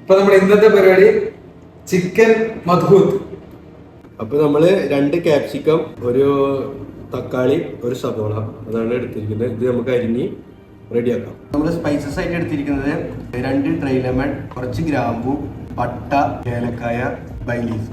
ഇപ്പൊ നമ്മുടെ ഇന്നത്തെ പരിപാടി ചിക്കൻ മധൂത്ത്. അപ്പൊ നമ്മള് 2 ക്യാപ്സിക്കം, ഒരു തക്കാളി, ഒരു സബോള അതാണ് എടുത്തിരിക്കുന്നത്. ഇത് നമുക്ക് അരിഞ്ഞ് റെഡിയാക്കാം. നമ്മൾ സ്പൈസസ് ആയിട്ട് എടുത്തിരിക്കുന്നത് 2 ഡ്രൈ ലെമൺ, കുറച്ച് ഗ്രാമ്പു, പട്ട, ഏലക്കായ, ബൈ ലീഫ്.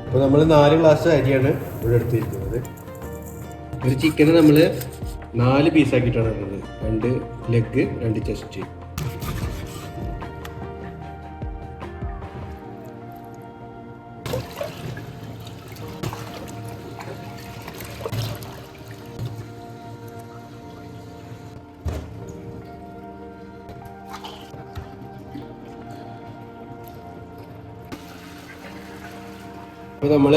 അപ്പോൾ നമ്മൾ 4 ഗ്ലാസ് അരിയാണ് ഇവിടെ എടുത്തിരിക്കുന്നത്. ഒരു ചിക്കന് നമ്മൾ 4 പീസാക്കിയിട്ടാണ് ഇടുന്നത്. 2 ലെഗ്, 2 ചെസ്റ്റ്. അപ്പോൾ നമ്മൾ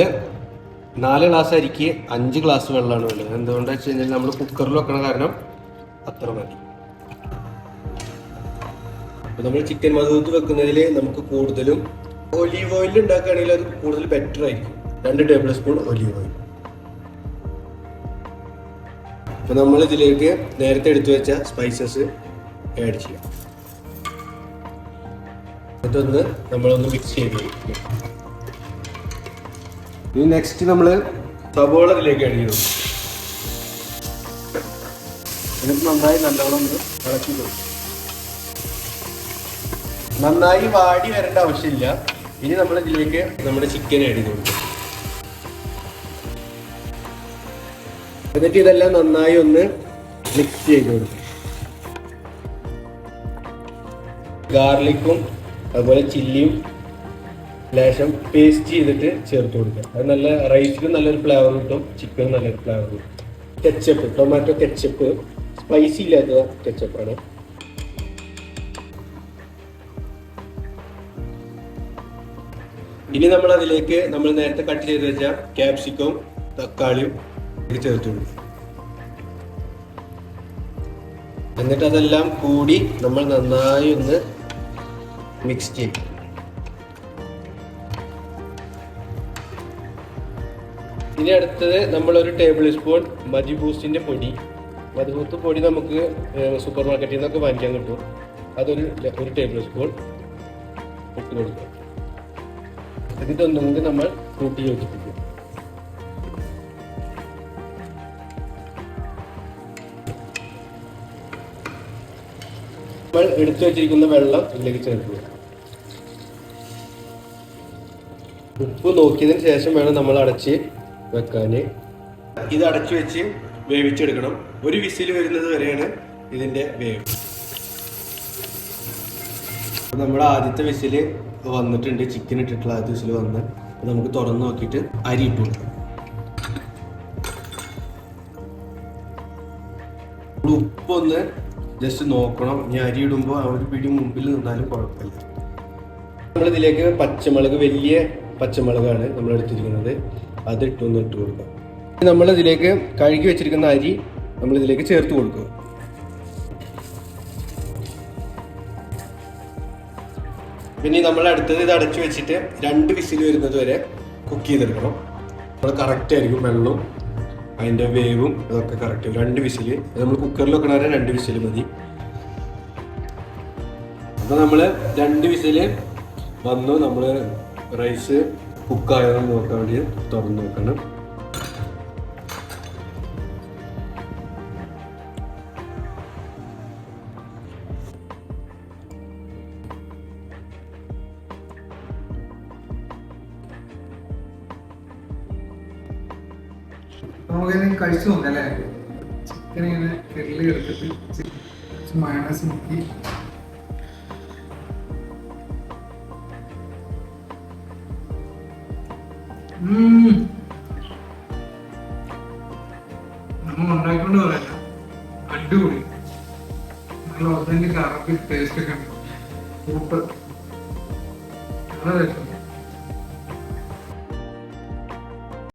4 ഗ്ലാസ് അരിക്ക് 5 ഗ്ലാസ് വെള്ളമാണ് വേണ്ടത്. എന്തുകൊണ്ടാണെന്ന് വെച്ച് കഴിഞ്ഞാൽ നമ്മൾ കുക്കറിൽ വെക്കണ കാരണം അത്ര മതി. അപ്പോൾ നമ്മൾ ചിക്കൻ മധൂത്ത് വെക്കുന്നതിൽ നമുക്ക് കൂടുതലും ഒലീവ് ഓയിൽ ഉണ്ടാക്കുകയാണെങ്കിൽ അത് കൂടുതൽ ബെറ്റർ ആയിരിക്കും. 2 ടേബിൾ സ്പൂൺ ഒലീവ് ഓയിൽ. അപ്പോൾ നമ്മൾ ഇതിലേക്ക് നേരത്തെ എടുത്തു വെച്ച സ്പൈസസ് ആഡ് ചെയ്യാം. ഇതൊന്ന് നമ്മളൊന്ന് മിക്സ് ചെയ്ത് കൊടുക്കും. ഇനി നെക്സ്റ്റ് നമ്മൾ സബോള ഇതിലേക്ക് ആഡ് ചെയ്തു. എന്നിട്ട് നന്നായി നല്ലോണം ഒന്ന് ഇളക്കി കൊടുക്കും. നന്നായി വാടി വരേണ്ട ആവശ്യമില്ല. ഇനി നമ്മൾ ഇതിലേക്ക് നമ്മുടെ ചിക്കൻ ആഡ് ചെയ്ത് കൊടുക്കും. എന്നിട്ട് ഇതെല്ലാം നന്നായി ഒന്ന് മിക്സ് ചെയ്ത് കൊടുക്കും. ഗാർലിക്കും അതുപോലെ ചില്ലിയും ലേശം പേസ്റ്റ് ചെയ്തിട്ട് ചേർത്ത് കൊടുക്കുക. അത് നല്ല റൈസിനും നല്ലൊരു ഫ്ലേവർ കിട്ടും, ചിക്കനും നല്ലൊരു ഫ്ലേവർ കിട്ടും. കെച്ചപ്പ്, ടൊമാറ്റോ കെച്ചപ്പ്, സ്പൈസി ഇല്ലാത്ത കെച്ചപ്പാണ്. ഇനി നമ്മൾ അതിലേക്ക് നമ്മൾ നേരത്തെ കട്ട് ചെയ്ത് വെച്ച ക്യാപ്സിക്കവും തക്കാളിയും ചേർത്ത് കൊടുക്കും. എന്നിട്ട് അതെല്ലാം കൂടി നമ്മൾ നന്നായി ഒന്ന് മിക്സ് ചെയ്യും. ഇനി അടുത്തത് നമ്മളൊരു ടേബിൾ സ്പൂൺ മജി ബൂസ്റ്റിൻ്റെ പൊടി, മധുബൂത്ത് പൊടി നമുക്ക് സൂപ്പർ മാർക്കറ്റിൽ നിന്നൊക്കെ വാങ്ങിക്കാൻ കിട്ടും. ഒരു ടേബിൾ സ്പൂൺ ഇട്ട് കൊടുക്കുക. ഇതൊന്നും കൂടി നമ്മൾ കൂട്ടി യോജിപ്പിക്കും. നമ്മൾ എടുത്തു വെച്ചിരിക്കുന്ന വെള്ളം ഇതിലേക്ക് ചേർക്കുക. ഉപ്പ് നോക്കിയതിന് ശേഷം വേണം നമ്മൾ അടച്ച് വെക്കാന്. ഇത് അടച്ചു വെച്ച് വേവിച്ചെടുക്കണം. ഒരു വിസിൽ വരുന്നത് വരെയാണ് ഇതിന്റെ വേവ്. നമ്മുടെ ആദ്യത്തെ വിസില് വന്നിട്ടുണ്ട്. ചിക്കൻ ഇട്ടിട്ടുള്ള ആദ്യത്തെ വിസിൽ വന്ന് നമുക്ക് തുറന്ന് നോക്കിയിട്ട് അരി ഇട്ടു കൊടുക്കാം. ഉപ്പൊന്ന് ജസ്റ്റ് നോക്കണം. ഇനി അരി ഇടുമ്പോൾ ആ ഒരു പിടി മുമ്പിൽ നിന്നാലും കുഴപ്പമില്ല. നമ്മളിതിലേക്ക് പച്ചമുളക്, വലിയ പച്ചമുളകാണ് നമ്മൾ എടുത്തിരിക്കുന്നത്, അത് ഇട്ട് കൊടുക്കാം. നമ്മളിതിലേക്ക് കഴുകി വെച്ചിരിക്കുന്ന അരി നമ്മളിതിലേക്ക് ചേർത്ത് കൊടുക്കുക. പിന്നെ നമ്മൾ അടുത്തത് ഇത് അടച്ചു വെച്ചിട്ട് 2 വിസിൽ വരുന്നത് വരെ കുക്ക് ചെയ്തെടുക്കണം. നമ്മൾ കറക്റ്റ് ആയിരിക്കും വെള്ളവും അതിൻ്റെ വേവും അതൊക്കെ കറക്റ്റ്. 2 വിസിൽ നമ്മൾ കുക്കറിൽ വെക്കണവരെ 2 വിസിൽ മതി. അപ്പോൾ നമ്മൾ 2 വിസിൽ വന്നു. നമ്മൾ റൈസ് കുക്കായോ നോക്കാൻ വേണ്ടി തുറന്ന് നോക്കണം. നമുക്കിനി കഴിച്ചു നോക്കാം അല്ലേ? ചിക്കൻ ഇങ്ങനെ കെല്ലി എടുത്തിട്ട് മയണൈസ് മുക്കി നമ്മൾ ഉണ്ടാക്കിക്കൊണ്ട് പറയല്ല, അടിപൊളി. നല്ല ഒതന്റിക് അറബിക് ടേസ്റ്റ് ഒക്കെ ഉണ്ട്. സൂപ്പർ. നല്ല രസം.